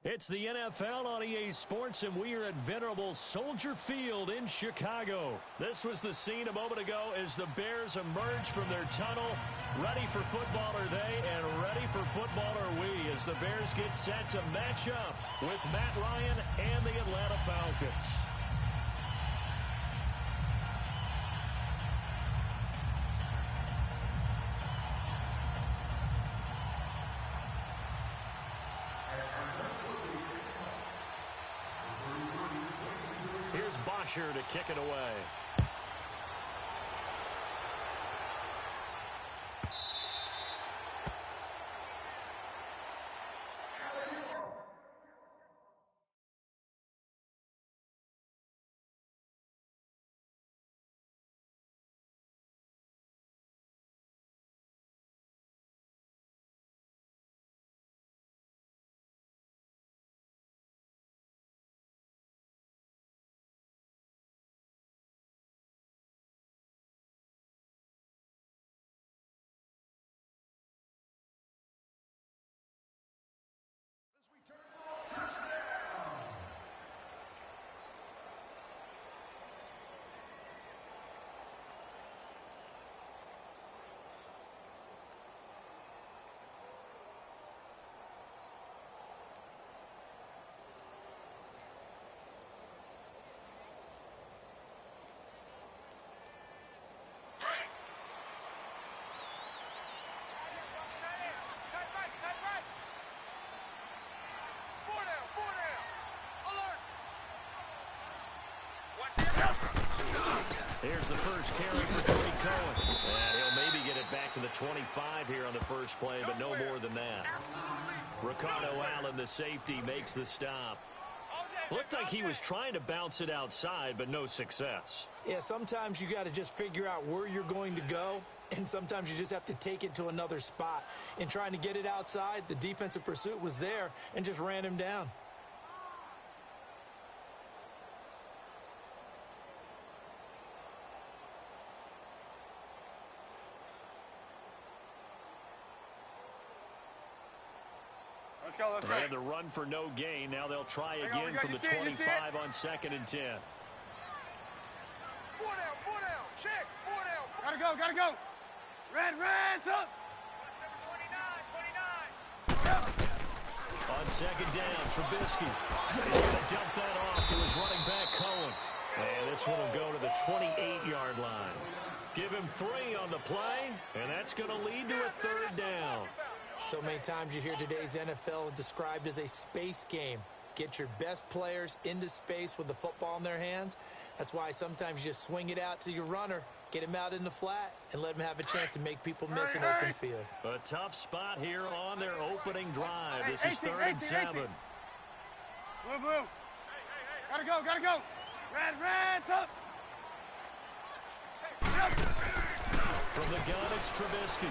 It's the NFL on EA Sports, and we are at venerable Soldier Field in Chicago. This was the scene a moment ago as the Bears emerged from their tunnel. Ready for football are they, and ready for football are we, as the Bears get set to match up with Matt Ryan and the Atlanta Falcons. Here's Bosher to kick it away. Here's the first carry for Trey Cohen. And he'll maybe get it back to the 25 here on the first play, but no more than that. Ricardo Allen, the safety, makes the stop. Looked like he was trying to bounce it outside, but no success. Yeah, sometimes you got to just figure out where you're going to go, and sometimes you just have to take it to another spot. In trying to get it outside, the defensive pursuit was there and just ran him down. They had the run for no gain. Now they'll try again from the 25 on 2nd and 10. 4 down, check, 4 down. Gotta go. Red, up. Number 29. On 2nd down, Trubisky. He's going to dump that off to his running back, Cohen. And this one will go to the 28-yard line. Give him 3 on the play, and that's going to lead to a 3rd down. So many times you hear today's NFL described as a space game. Get your best players into space with the football in their hands. That's why sometimes you just swing it out to your runner, get him out in the flat, and let him have a chance to make people miss an open field. A tough spot here on their opening drive. This is 3rd and 7. Blue. Gotta go. Red, up. From the gun, it's Trubisky.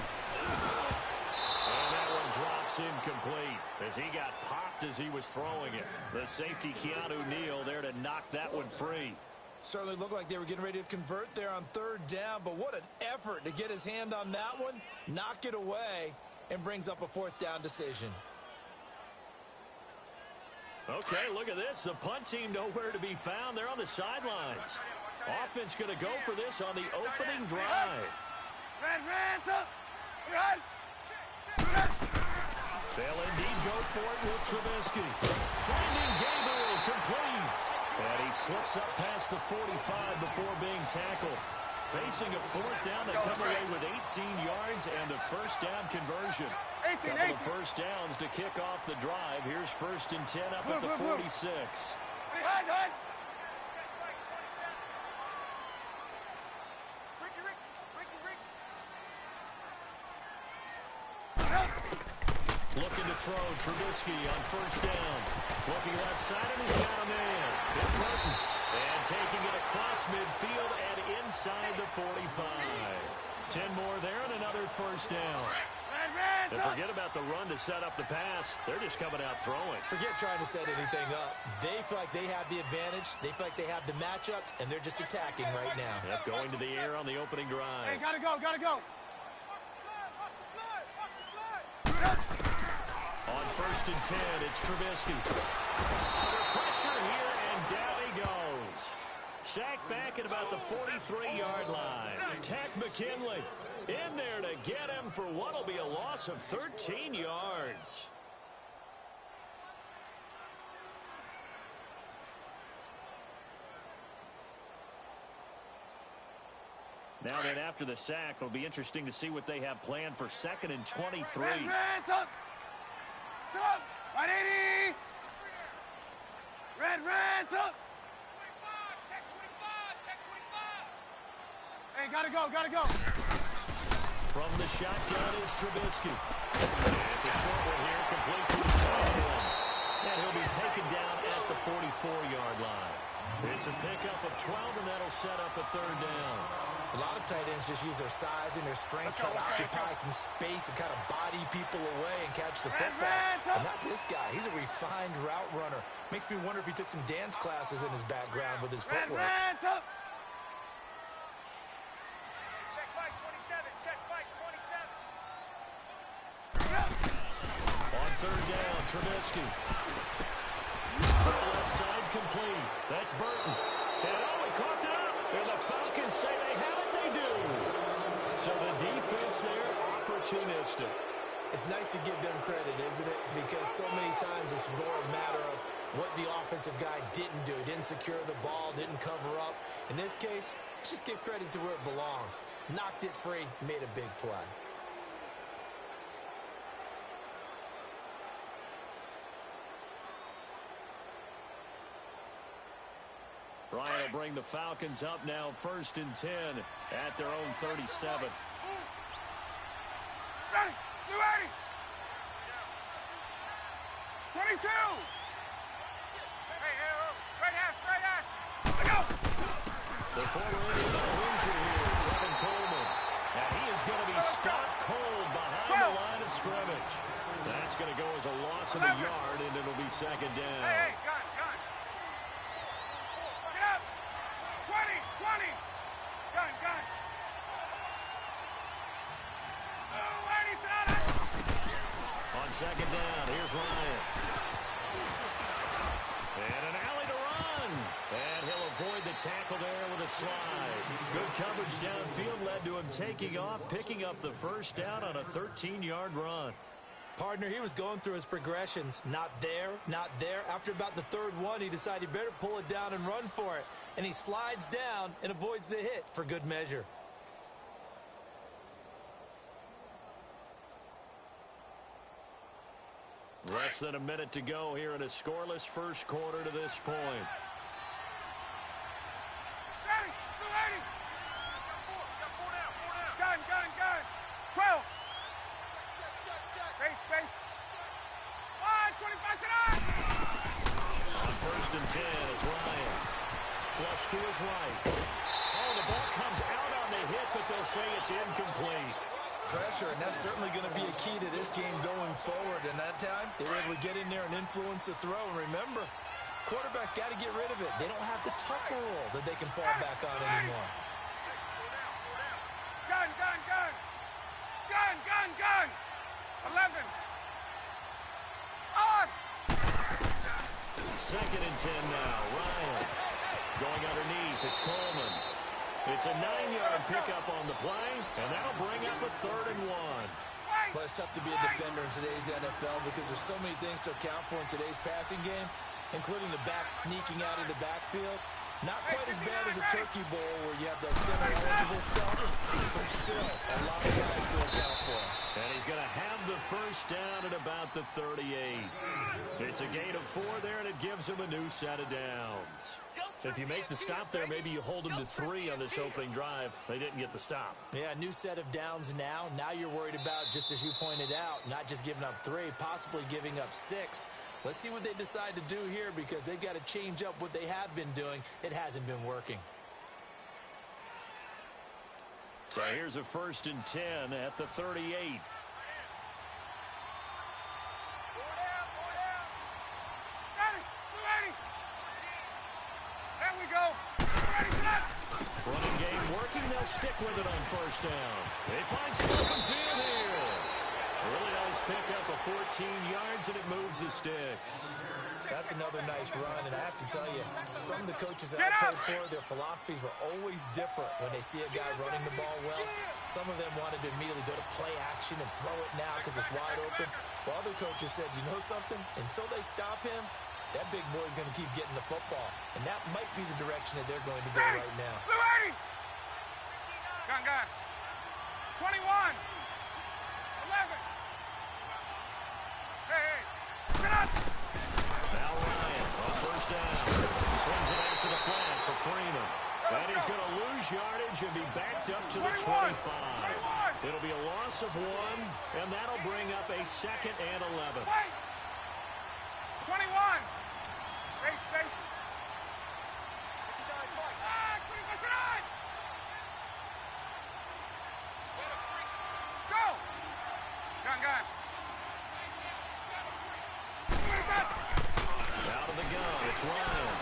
And that one drops incomplete as he got popped as he was throwing it. The safety, Keanu Neal, there to knock that one free. Certainly looked like they were getting ready to convert there on 3rd down, but what an effort to get his hand on that one, knock it away, and brings up a 4th down decision. Okay, look at this. The punt team nowhere to be found. They're on the sidelines. Offense going to go for this on the opening drive. Red, up. They'll indeed go for it with Trubisky. Finding Gabriel complete. And he slips up past the 45 before being tackled. Facing a 4th down, they come away with 18 yards and the 1st down conversion. Couple of 1st downs to kick off the drive. Here's 1st and 10 up at the 46. Looking to throw, Trubisky on 1st down. Looking left side, and he's got a man. It's Burton. And taking it across midfield and inside the 45. 10 more there and another 1st down. And forget about the run to set up the pass. They're just coming out throwing. Forget trying to set anything up. They feel like they have the advantage. They feel like they have the matchups, and they're just attacking right now. Yep, going to the air on the opening drive. Hey, gotta go. On first and 10. It's Trubisky. Under pressure here, and down he goes. Sacked back at about the 43-yard line. Tack McKinley in there to get him for what will be a loss of 13 yards. Now then, after the sack, it'll be interesting to see what they have planned for 2nd and 23. Red, up. Up. Right 80. Red, up. 25, check 25, check 25. Hey, gotta go. From the shotgun is Trubisky. It's a short one here, complete to his tight end. And he'll be taken down at the 44-yard line. It's a pickup of 12, and that'll set up a 3rd down. A lot of tight ends just use their size and their strength, try to occupy some space and kind of body people away and catch the football. But not this guy. He's a refined route runner. Makes me wonder if he took some dance classes in his background with his footwork. Up. Check fight 27, check fight 27. On 3rd down, Trubisky. For the left side, complete. That's Burton. And he caught it up. And the Falcons say they have it, they do. So the defense there, opportunistic. It's nice to give them credit, isn't it? Because so many times it's more a matter of what the offensive guy didn't do. He didn't secure the ball, didn't cover up. In this case, let's just give credit to where it belongs. Knocked it free, made a big play. Ryan will bring the Falcons up now, 1st and 10 at their own 37. Ready. You ready? 22. Hey, right half. Let's go. The former Indiana Hoosier here, Tevin Coleman. And he is going to be stopped cold behind the line of scrimmage. That's going to go as a loss of a yard, and it'll be 2nd down. Hey, gun. Get up. 20. Gun. Oh, Eddie, sit down. On 2nd down, here's Ryan. And an alley to run. And he'll avoid the tackle there with a slide. Good coverage downfield led to him taking off, picking up the 1st down on a 13-yard run. Partner, he was going through his progressions. Not there. After about the 3rd one, he decided he better pull it down and run for it. And he slides down and avoids the hit for good measure. Less than a minute to go here in a scoreless first quarter to this point. Ready. 4 down. Gun. 12. Space. 25, sit down. On 1st and 10, it's Ryan. Flush to his right. Oh, the ball comes out on the hit, but they'll say it's incomplete. Pressure, and that's certainly going to be a key to this game going forward. And that time, they were able to get in there and influence the throw. And remember, quarterbacks got to get rid of it. They don't have the tucker roll that they can fall back on anymore. Gun. 11. On. 2nd and 10 now. Ryan going underneath. It's Coleman. It's a 9-yard pickup on the play, and that'll bring up a 3rd and 1. But it's tough to be a defender in today's NFL because there's so many things to account for in today's passing game, including the back sneaking out of the backfield. Not quite as bad as a turkey bowl where you have the center-eligible stuff, but still a lot of guys to account for. And he's going to have the 1st down at about the 38. It's a gain of 4 there, and it gives him a new set of downs. If you make the stop there, maybe you hold them to 3 on this opening drive. They didn't get the stop. Yeah, new set of downs now. Now you're worried about, just as you pointed out, not just giving up 3, possibly giving up 6. Let's see what they decide to do here because they've got to change up what they have been doing. It hasn't been working. So here's a 1st and 10 at the 38. 4 down. Ready. There we go. Ready, set. Running game working. They'll stick with it on 1st down. They find some open field here. Really nice pickup of 14 yards, and it moves the sticks. That's another nice run, and I have to tell you, some of the coaches that I played for, their philosophies were always different when they see a guy running the ball well. Some of them wanted to immediately go to play action and throw it now because it's wide open. While other coaches said, you know something? Until they stop him, that big boy's going to keep getting the football. And that might be the direction that they're going to go right now. Blue 80! Gun. 21! 11! Hey! Get up! Now Ryan on first down. Swings it out to the flat for Freeman. And he's going to lose yardage and be backed up to the 25. It'll be a loss of 1, and that'll bring up a 2nd and 11. Wait! 21! Space. 29! Go! Gun. Out of the gun, it's Ryan.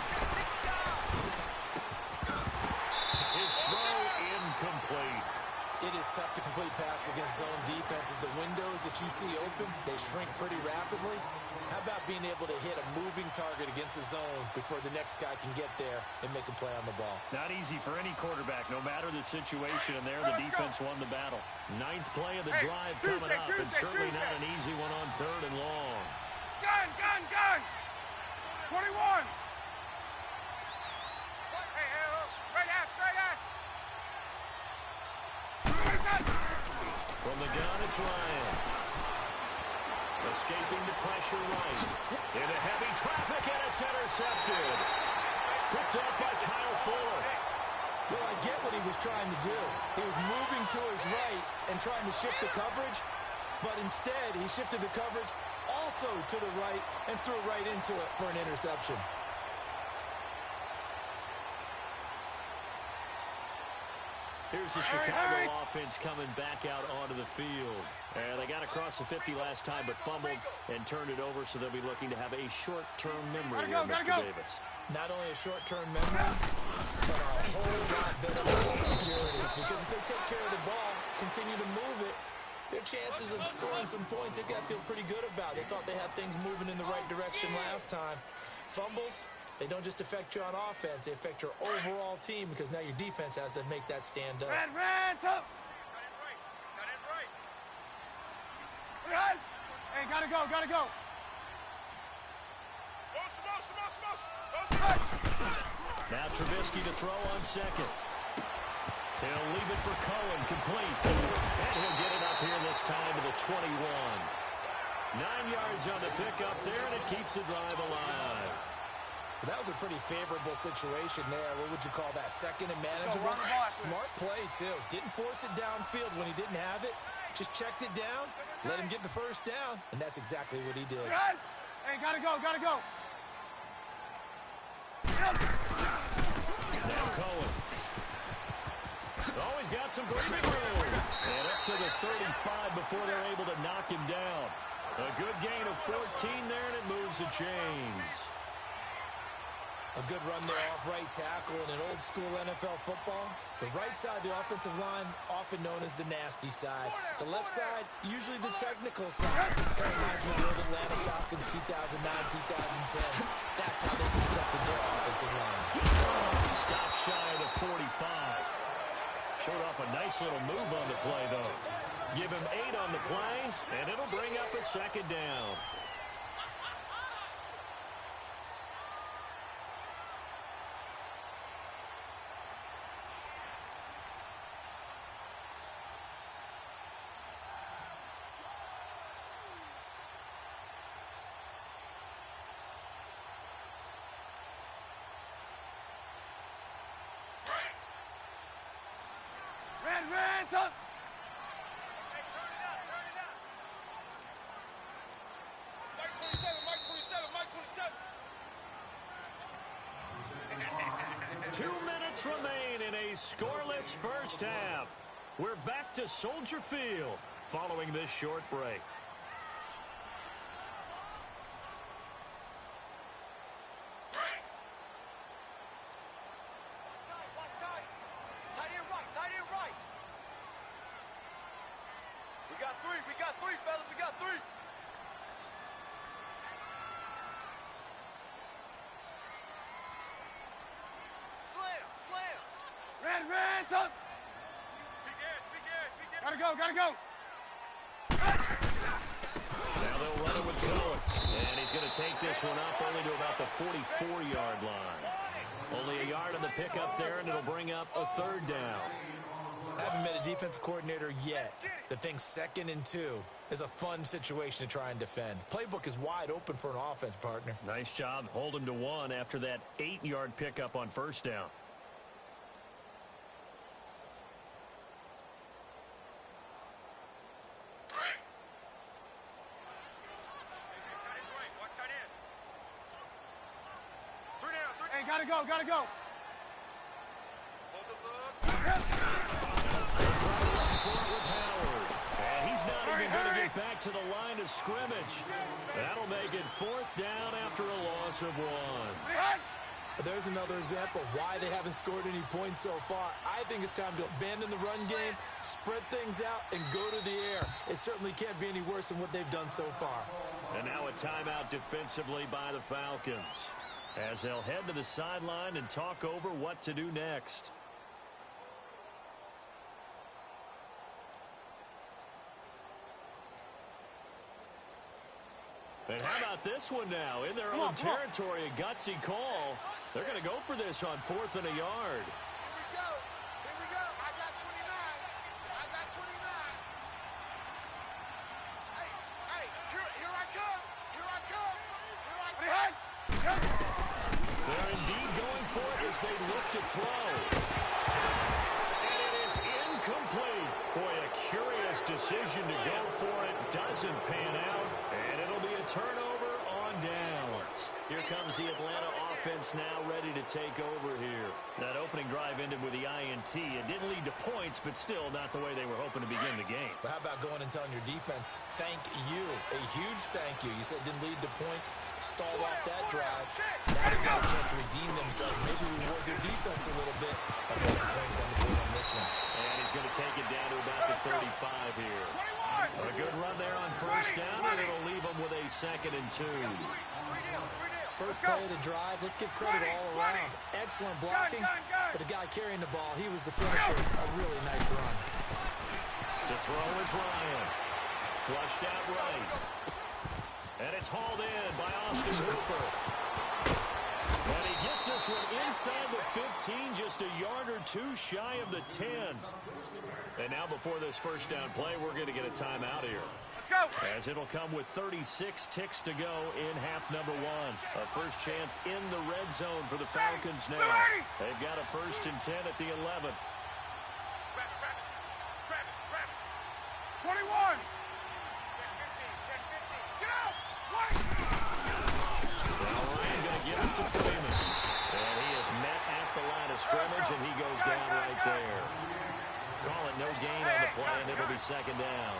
His throw incomplete. It is tough to complete passes against zone defenses. The windows that you see open, they shrink pretty rapidly. How about being able to hit a moving target against a zone before the next guy can get there and make a play on the ball? Not easy for any quarterback, no matter the situation, and there the defense won the battle. 9th play of the drive coming up, and certainly not an easy one on 3rd and long. Gun! 21! Hey, straight ass! From the gun, it's Ryan. Escaping the pressure right. Into heavy traffic, and it's intercepted. Picked up by Kyle Fuller. Well, I get what he was trying to do. He was moving to his right and trying to shift the coverage, but instead he shifted the coverage also to the right and threw right into it for an interception. Here's the Chicago offense coming back out onto the field. They got across the 50 last time, but fumbled and turned it over, so they'll be looking to have a short-term memory here, Mr. Davis. Not only a short-term memory, but a whole lot better ball security. Because if they take care of the ball, continue to move it, their chances of scoring some points, they've got to feel pretty good about. They thought they had things moving in the right direction last time. Fumbles, they don't just affect you on offense, they affect your overall team because now your defense has to make that stand up. Red, top! Red! Hey, gotta go! Now Trubisky to throw on 2nd. He'll leave it for Cohen, complete. And he'll get it up here this time to the 21. 9 yards on the pickup there, and it keeps the drive alive. That was a pretty favorable situation there. What would you call that? 2nd and manageable? Smart play, too. Didn't force it downfield when he didn't have it. Just checked it down, let him get the first down, and that's exactly what he did. Hey, gotta go! Now Cohen. Always got some breathing room. And up to the 35 before they're able to knock him down. A good gain of 14 there, and it moves the chains. A good run there off right tackle in an old-school NFL football. The right side of the offensive line, often known as the nasty side. The left side, usually the technical side. That reminds me of the old Atlanta Falcons 2009-2010. That's how they constructed their offensive line. Stop shy of the 45. Showed off a nice little move on the play, though. Give him 8 on the play, and it'll bring up a 2nd down. Red, top! Hey, turn it up. Mike 27. 2 minutes remain in a scoreless first half. We're back to Soldier Field following this short break. Tight end right. We got 3. We got three, fellas. We got three. Slam. Red, up. Big edge. Gotta go. Now they'll run it with Cohen. And he's going to take this one up only to about the 44-yard line. Only a yard on the pickup there, and it'll bring up a third down. I haven't met a defense coordinator yet that thinks 2nd and 2 is a fun situation to try and defend. Playbook is wide open for an offense, partner. Nice job. Hold him to 1 after that 8-yard pickup on first down. Hey, gotta go. Hold the look. And he's not even going to get back to the line of scrimmage. That'll make it 4th down after a loss of 1. There's another example of why they haven't scored any points so far. I think it's time to abandon the run game, spread things out, and go to the air. It certainly can't be any worse than what they've done so far. And now a timeout defensively by the Falcons, as they'll head to the sideline and talk over what to do next. And how about this one now? In their own territory, a gutsy call. They're going to go for this on 4th and a yard. Here we go. I got 29. Hey, here I come. They're indeed going for it as they look to throw. And it is incomplete. Boy, a curious decision to go for it. Doesn't pan out. And it'll be a turnover on downs. Here comes the Atlanta offense now ready to take over here. That opening drive ended with the INT. It didn't lead to points, but still not the way they were hoping to begin the game. But how about going and telling your defense, thank you, a huge thank you. You said it didn't lead to points, stalled off that drive. Now they've got a chance to redeem themselves. Maybe reward their defense a little bit. I'll put some points on the board on this one. And he's going to take it down to about the 35 here. A good run there on first down, and it'll leave them with a 2nd and 2. First play of the drive, let's give credit all around. Excellent blocking, but the guy carrying the ball, he was the finisher. A really nice run. To throw is Ryan. Flushed out right. And it's hauled in by Austin Hooper. And he gets this one inside the 15, just a yard or 2 shy of the 10. And now before this first down play, we're going to get a timeout here. As it'll come with 36 ticks to go in half number 1. A first chance in the red zone for the Falcons now. They've got a 1st and 10 at the 11. 21. Get out. Now Ryan going to give it to Freeman. And he is met at the line of scrimmage, and he goes down right there. Call it no gain on the play, and it'll be 2nd down.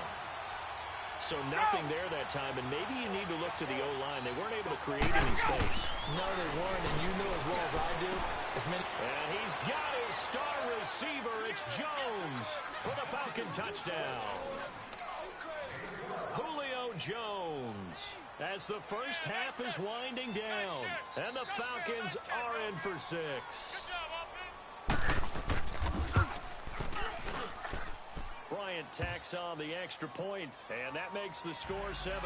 So nothing there that time, and maybe you need to look to the O-line. They weren't able to create any space. No, they weren't, and you know as well as I do, And he's got his star receiver. It's Jones for the Falcon touchdown. Julio Jones, as the first half is winding down, and the Falcons are in for 6. Bryant tacks on the extra point, and that makes the score 7-0.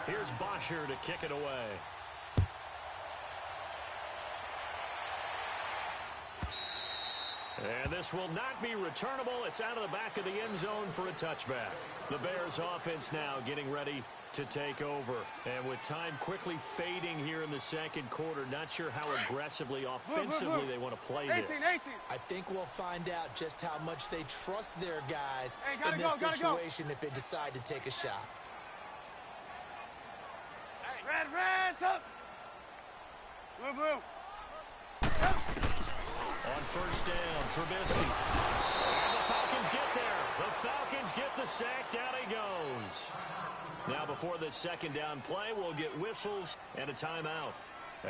Here's Bosher to kick it away. And this will not be returnable. It's out of the back of the end zone for a touchback. The Bears offense now getting ready to take over. And with time quickly fading here in the second quarter, not sure how aggressively, offensively they want to play this. I think we'll find out just how much they trust their guys in this situation if they decide to take a shot. Red, up. Blue. On first down. Trubisky. And the Falcons get there. The Falcons get the sack. Down he goes. Now before the second down play, we'll get whistles and a timeout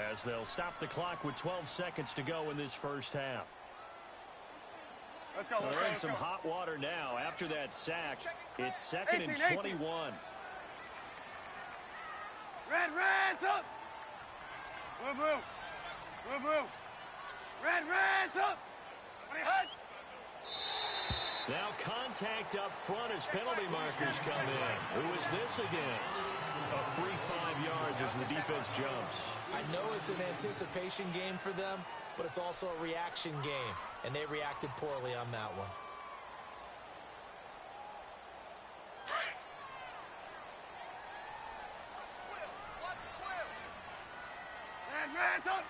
as they'll stop the clock with 12 seconds to go in this first half. Let's go. They're in some hot water now. After that sack, it's second and 21. Red, up. Blue. Red, up. Now contact up front as penalty markers come in. Who is this against? A free 5 yards as the defense jumps. I know it's an anticipation game for them, but it's also a reaction game, and they reacted poorly on that one. Red's up.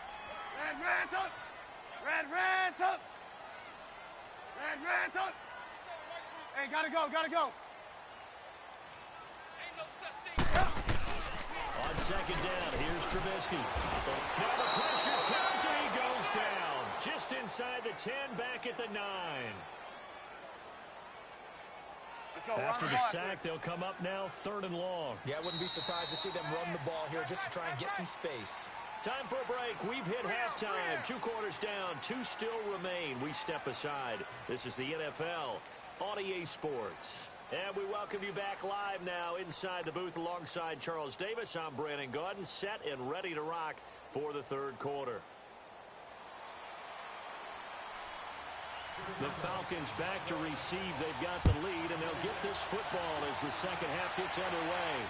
Red's up. Hey, gotta go. Ain't no such thing. On second down, here's Trubisky. Now the pressure comes and he goes down. Just inside the 10, back at the 9. Let's go. After the sack, they'll come up now 3rd and long. Yeah, I wouldn't be surprised to see them run the ball here just to try and get some space. Time for a break. We've hit halftime. 2 quarters down. 2 still remain. We step aside. This is the NFL on EA Sports. And we welcome you back live now inside the booth alongside Charles Davis. I'm Brandon Gordon, set and ready to rock for the 3rd quarter. The Falcons back to receive. They've got the lead, and they'll get this football as the second half gets underway.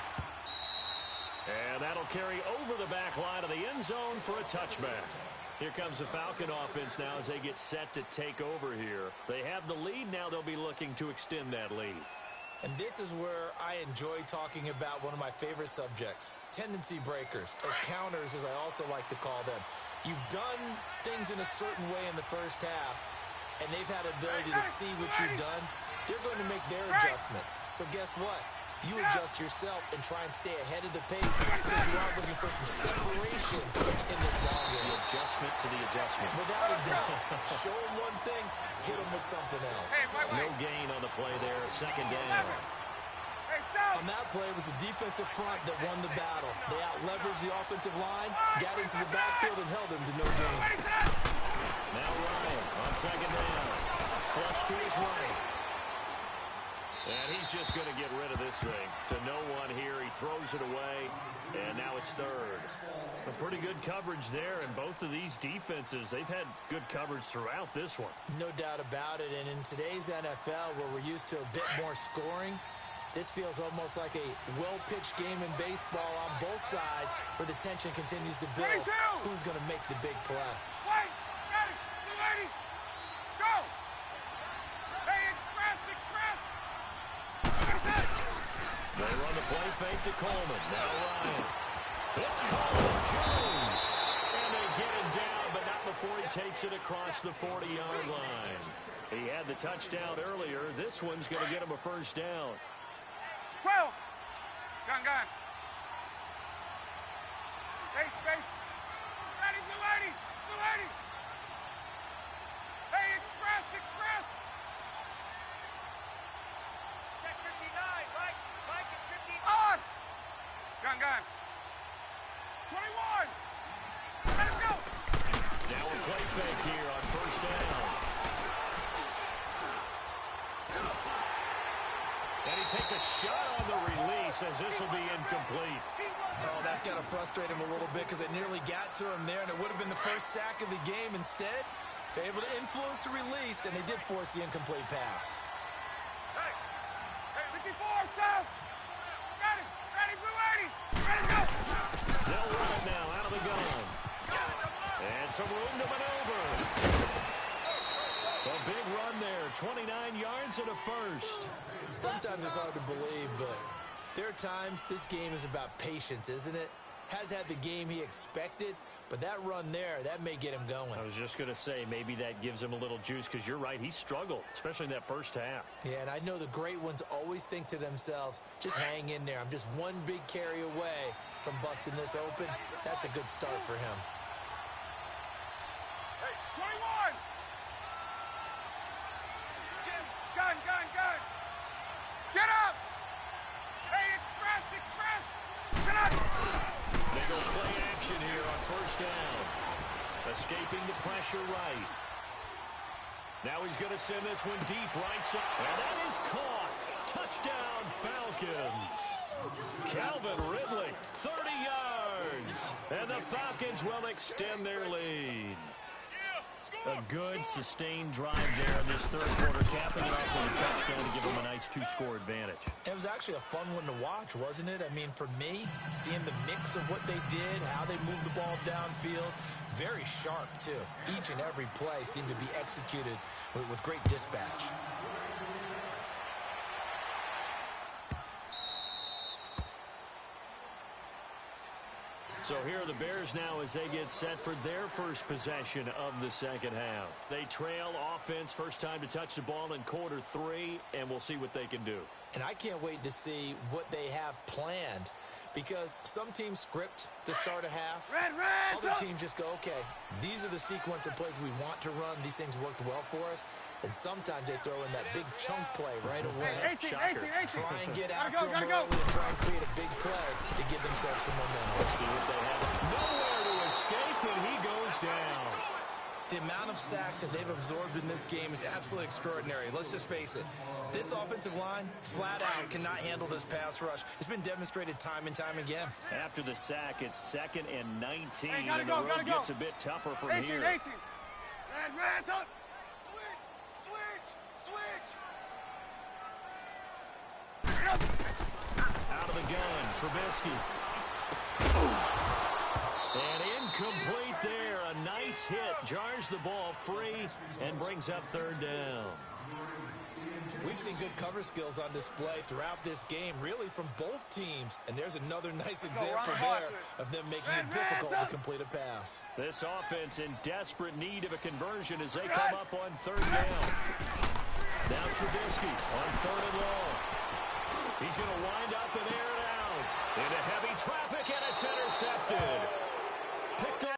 And that'll carry over the back line of the end zone for a touchback. Here comes the Falcon offense now as they get set to take over here. They have the lead. Now they'll be looking to extend that lead. And this is where I enjoy talking about one of my favorite subjects, tendency breakers, or counters as I also like to call them. You've done things in a certain way in the first half, and they've had ability to see what you've done. They're going to make their adjustments. So guess what? You adjust yourself and try and stay ahead of the pace because you are looking for some separation in this ballgame. The adjustment to the adjustment. Without a doubt. Show them one thing, hit them with something else. No gain on the play there. Second down. On that play, it was the defensive front that won the battle. They out-leveraged the offensive line, got into the backfield, and held them to no gain. Now Ryan on second down. Flush to his right. And he's just going to get rid of this thing to no one here. He throws it away, and now it's 3rd. A pretty good coverage there, and both of these defenses, they've had good coverage throughout this one. No doubt about it, and in today's NFL, where we're used to a bit more scoring, this feels almost like a well-pitched game in baseball on both sides where the tension continues to build. Who's going to make the big play? Wait, ready, go! Hey, express! They run the play fake to Coleman. Now Ryan. It's Coleman Jones. And they get him down, but not before he takes it across the 40-yard line. He had the touchdown earlier. This one's going to get him a first down. 12. Gun. Space. Ready, blue lady. Hey, express. Check 59, Mike is 15. On. Gun. 21. Let him go. Now a play fake here on first down. And he takes a shot on the release as this will be incomplete. Oh, that's got to frustrate him a little bit because it nearly got to him there, and it would have been the first sack of the game. Instead, they're able to influence the release, and they did force the incomplete pass. Hey, 54, south. Got it. Ready, blue lady. Ready, go. They'll run it now out of the gun. And some room to maneuver. A big run there, 29 yards and a first. Sometimes it's hard to believe, but there are times this game is about patience, isn't it? Has had the game he expected, but that run there, that may get him going. I was just going to say, maybe that gives him a little juice because you're right, he struggled, especially in that first half. Yeah, and I know the great ones always think to themselves, just hang in there. I'm just one big carry away from busting this open. That's a good start for him. Hey, 21. Gun. Get up! Hey, express! Get up! They go play action here on first down. Escaping the pressure right. Now he's going to send this one deep right side. And that is caught. Touchdown, Falcons. Calvin Ridley, 30 yards. And the Falcons will extend their lead. A good, sustained drive there in this third quarter, capping it off with a touchdown to give them a nice two-score advantage. It was actually a fun one to watch, wasn't it? I mean, for me, seeing the mix of what they did, how they moved the ball downfield, very sharp, too. Each and every play seemed to be executed with great dispatch. So here are the Bears now as they get set for their first possession of the second half. They trail offense, first time to touch the ball in quarter 3, and we'll see what they can do. And I can't wait to see what they have planned, because some teams script to start a half. Other teams just go, okay, these are the sequence of plays we want to run. These things worked well for us. And sometimes they throw in that big chunk play right away. Shocker. Try and get after them early and try and create a big play to give themselves some momentum. Let's see what they have. Nowhere to escape, and he goes down. The amount of sacks that they've absorbed in this game is absolutely extraordinary. Let's just face it. This offensive line, flat out, cannot handle this pass rush. It's been demonstrated time and time again. After the sack, it's 2nd and 19, Hey, and the road gets a bit tougher from 18. here. Red, up. Out of the gun, Trubisky. And incomplete there. A nice hit. Jars the ball free and brings up third down. We've seen good cover skills on display throughout this game, really from both teams. And there's another nice example there of them making it difficult to complete a pass. This offense in desperate need of a conversion as they come up on third down. Now Trubisky on 3rd and long. He's going to wind up and air it out into heavy traffic, and it's intercepted. Picked off.